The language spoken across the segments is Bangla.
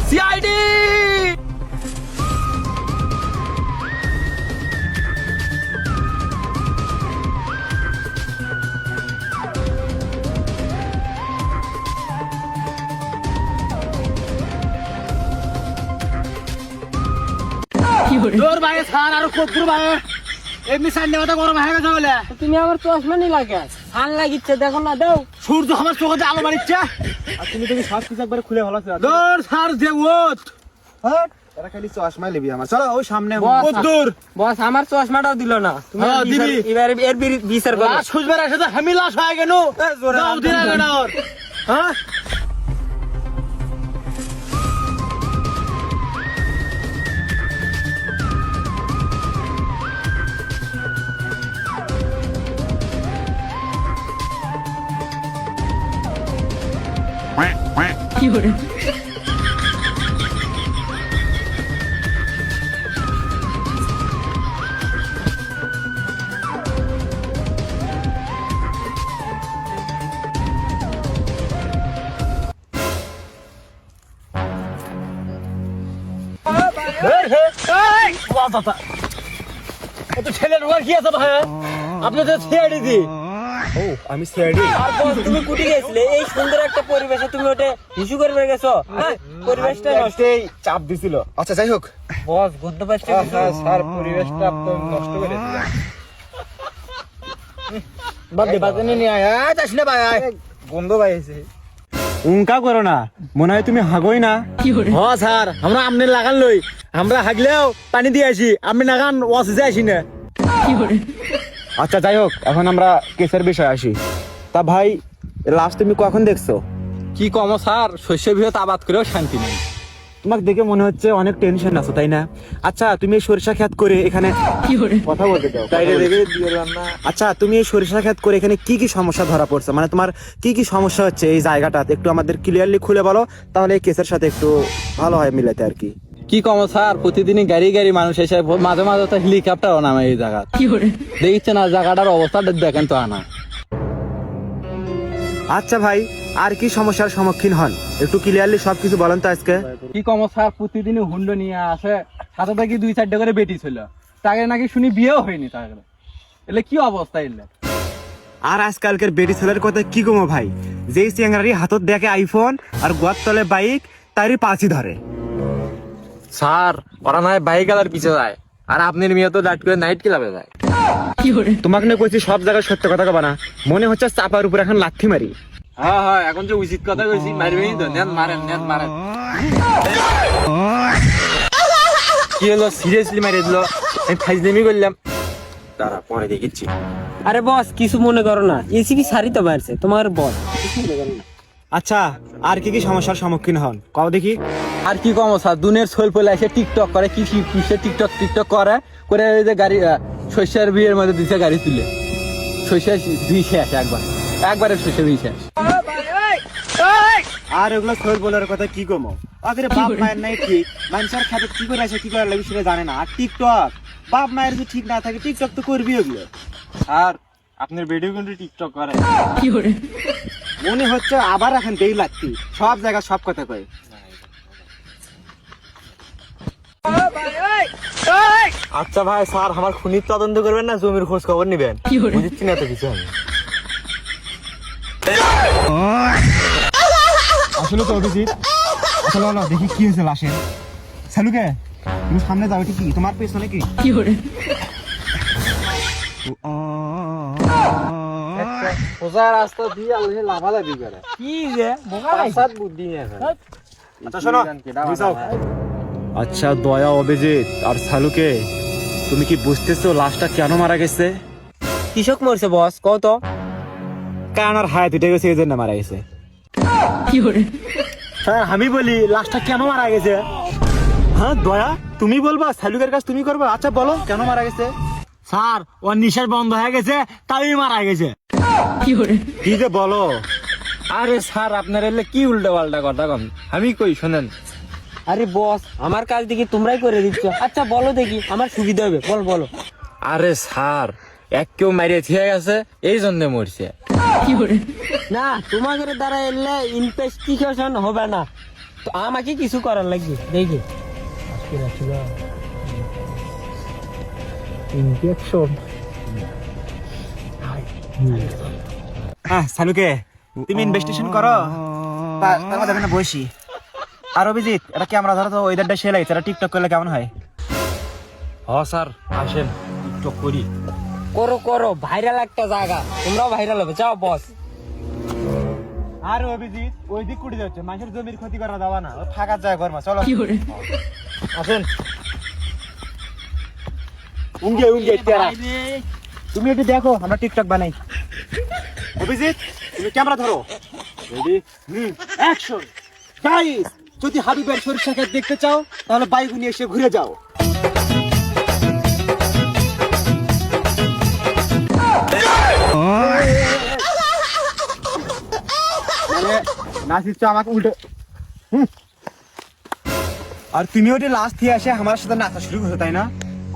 সিআইডি তোর ভাই স্যার আর কতগুলো ভাই এমনি সাইডে মাথা গরম হয়ে গেছে বলে তুমি আমার চশমা নি লাগে ধান লাগিচ্ছে দেখো না দাও সূর্য আমার চোখে আলো মারিচ্ছে আর তুমি সব কিছু একবার খুলে হলো দূর স্যার যে ওত এরা খালি চশমা লিবি আমার চলো ওই সামনে কত দূর বস আমার চশমাটাও দিল না তুমি হ্যাঁ, দিবি। এবার এর বিচার করো লাশ খুঁজবার এসে তো আমি লাশ হয়ে গেল দাও দিয়ে গেল ওর হ্যাঁ ছেলের রোগ কি আছে ভাই আপনি তো সিআইডি দি ও আমি সিআইডি আর বস তুমি কুটি গেছিলে এই সুন্দর একটা পরিবেশে তুমি ওটা হিসু করবে গেছো হ্যাঁ পরিবেশটা নষ্ট চাপ দিছিল আচ্ছা যাই হোক বস গন্ধ পাচ্ছে স্যার পরিবেশটা একদম নষ্ট করে দিল বাদ দে বাদ নিয়ে আয় যাস না ভাই গন্ধ পাইছে উনকা করো না মনে হয় তুমি হাগোই না হ্যাঁ স্যার আমরা আমনে লাগান লই আমরা হাগলেও পানি দিয়ে আসি আমি নাগান ওয়াশ দিয়ে আসি না আচ্ছা যাই হোক এখন আমরা কেসের বিষয়ে আসি তা ভাই লাস্ট তুমি কখন দেখছো কি কম স্যার শস্য বৃহৎ আবাদ করেও শান্তি নেই তোমাকে দেখে মনে হচ্ছে অনেক টেনশন আছো তাই না আচ্ছা তুমি এই সরিষা ক্ষেত করে এখানে কথা বলতে দাও আচ্ছা তুমি এই সরিষা ক্ষেত করে এখানে কি কি সমস্যা ধরা পড়ছে মানে তোমার কি কি সমস্যা হচ্ছে এই জায়গাটাতে একটু আমাদের ক্লিয়ারলি খুলে বলো তাহলে এই কেসের সাথে একটু ভালো হয় মিলাতে আর কি কি কম স্যার প্রতিদিনই গাড়ি গাড়ি মানুষ এসে মাঝে মাঝে তো হেলিকপ্টারও নামে এই জায়গা দেখছে না জায়গাটার অবস্থাটা দেখেন তো আনা আচ্ছা ভাই আর কি সমস্যার সম্মুখীন হন একটু ক্লিয়ারলি সবকিছু বলেন তো আজকে কি কম স্যার প্রতিদিনই হুন্ড নিয়ে আসে সাথে থেকে 2-4টা করে বেটি ছিল তাকে নাকি শুনি বিয়েও হয়নি তাকে এলে কি অবস্থা এলে আর আজকালকের বেটি ছেলের কথা কি কমো ভাই যেই চেঙ্গারি হাতত দেখে আইফোন আর গোয়ার তলে বাইক তারই পাঁচই ধরে স্যার ওরা নয় বাইক গালার পিছে যায় আর আপনার মেয়ে তো লাইট করে নাইট ক্লাবে যায় তোমাকে না কইছি সব জায়গায় সত্য কথা কবা না মনে হচ্ছে চাপার উপর এখন লাথি মারি হ্যাঁ হ্যাঁ এখন যে উচিত কথা কইছি মারবেই তো নেন মারেন কি হলো সিরিয়াসলি মারিয়ে দিল আমি ফাইজলামি করলাম তারা পরে দেখিচ্ছি আরে বস কিছু মনে করো না এসিপি সারি তো মারছে তোমার বস আচ্ছা আর কি কি সমস্যার সম্মুখীন হন কও দেখি আর কি কম স্যার দুনের সোল পলে এসে টিকটক করে কি টিকটক করে এই যে গাড়ি শস্যের বিয়ের মধ্যে দিছে গাড়ি তুলে শস্য দুই শেষ একবারে শস্য দুই শেষ আর এগুলো সর বলার কথা কি কমো আগে বাপ মায়ের নাই ঠিক মানুষের খাতে কি করে আসে কি করে লাগে সেটা জানে না আর টিকটক বাপ মায়ের যদি ঠিক না থাকে টিকটক তো করবি ওগুলো আর আপনার ভিডিও কিন্তু টিকটক করে মনে হচ্ছে আবার এখন দেই লাগতি সব জায়গা সব কথা কয় আচ্ছা ভাই স্যার আমার খুনির তদন্ত করবেন না জমির খোঁজ খবর নিবেন বুঝছি না তো কিছু আমি আসলে তো অভিজিৎ আসলে না দেখি কি হয়েছে লাশের সালুকে তুমি সামনে যাও ঠিক কি তোমার পেছনে কি সোজা রাস্তা দিয়ে আলহে লাভালাভি করে কি যে পাঁচাত বুদ্ধি নিয়ে আচ্ছা শোনো আচ্ছা দয়া অভিজিৎ আর সালুকে তুমি কি বুঝতেছো লাশটা কেন মারা গেছে কৃষক মরছে বস কত কারণ আর হায়াত উঠে গেছে এই জন্য মারা গেছে হ্যাঁ আমি বলি লাশটা কেন মারা গেছে হ্যাঁ দয়া তুমি বলবা সালুকের কাছে তুমি করবা আচ্ছা বলো কেন মারা গেছে স্যার ওর নিঃশ্বাস বন্ধ হয়ে গেছে তাই মারা গেছে কি যে বলো আরে স্যার আপনার এলে কি উল্টা পাল্টা কথা কম আমি কই শোনেন আরে বস আমার কাজ দেখি তোমরাই করে দিচ্ছ আচ্ছা বলো দেখি আমার সুবিধা হবে বলো আরে স্যার এক কেউ মারিয়ে থিয়ে গেছে এই জন্য মরছে না তোমাদের দ্বারা এলে ইনভেস্টিগেশন হবে না তো আমাকে কিছু করার লাগবে দেখি ইনজেকশন সালুকে তুমি ইনভেস্টিগেশন করো তার মধ্যে এখানে বসি। আর অভিজিৎ, এটা ক্যামেরা ধরো তো, ওয়েদারটা সেলাই, এটা টিকটক করলে কেমন হয়? স্যার আসেন টিকটক করি। করো করো, ভাইরাল একটা জায়গা, তোমরাও ভাইরাল হবে, যাও বস। আর অভিজিৎ ওই দিক কুড়ি যাচ্ছে, মানুষের জমির ক্ষতি করা যাওয়া না, ফাঁকা যায় ঘর মা, চলো আসেন। উঙ্গে উঙ্গে তেরা, তুমি একটু দেখো আমরা টিকটক বানাই। অভিজিৎ তুমি ক্যামেরা ধরো, রেডি, অ্যাকশন। গাইস, যদি হাবিবের সরিষা ক্ষেত দেখতে চাও তাহলে বাইক নিয়ে এসে ঘুরে যাও। মানে নাচিস আমাকে উল্টে। আর তুমি ওটি লাস্ট থেকে এসে আমার সাথে নাচা শুরু করছো, তাই না?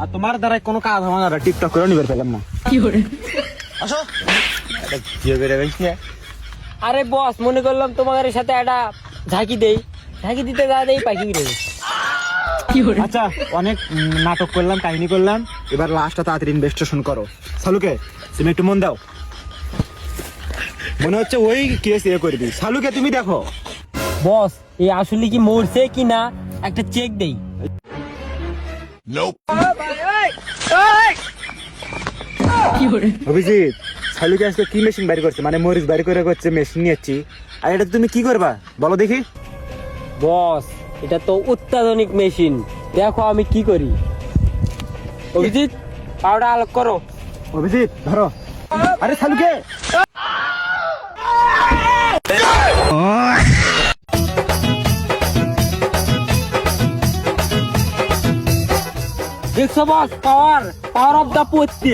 আর তোমার দ্বারা কোনো কাজ হবে না, টিকটক করে নিবে পেলাম না। আসো আরে বস, মনে করলাম তোমাদের সাথে একটা ঝাঁকি দেই, ঝাঁকি দিতে যা দেই পাখি গিরে। আচ্ছা, অনেক নাটক করলাম, কাহিনী করলাম, এবার লাস্টটা তাড়াতাড়ি ইনভেস্টিগেশন করো। সালুকে তুমি একটু মন দাও, মনে হচ্ছে ওই কেস এ করবি। সালুকে তুমি দেখো। বস, এই আসলে কি মরছে কি না একটা চেক দেই। অভিজিৎ, সালুকে আজকে কি মেশিন বাইর করছে, মানে মরিচ বাইর করে করছে, মেশিন নিয়েছি। আর এটা তুমি কি করবা বলো দেখি? বস, এটা তো অত্যাধুনিক মেশিন, দেখো আমি কি করি। অভিজিৎ, পাউডার আলোক করো। অভিজিৎ ধরো। আরে সালুকে, দেখছো বস, পাওয়ার অফ দা পড়তে।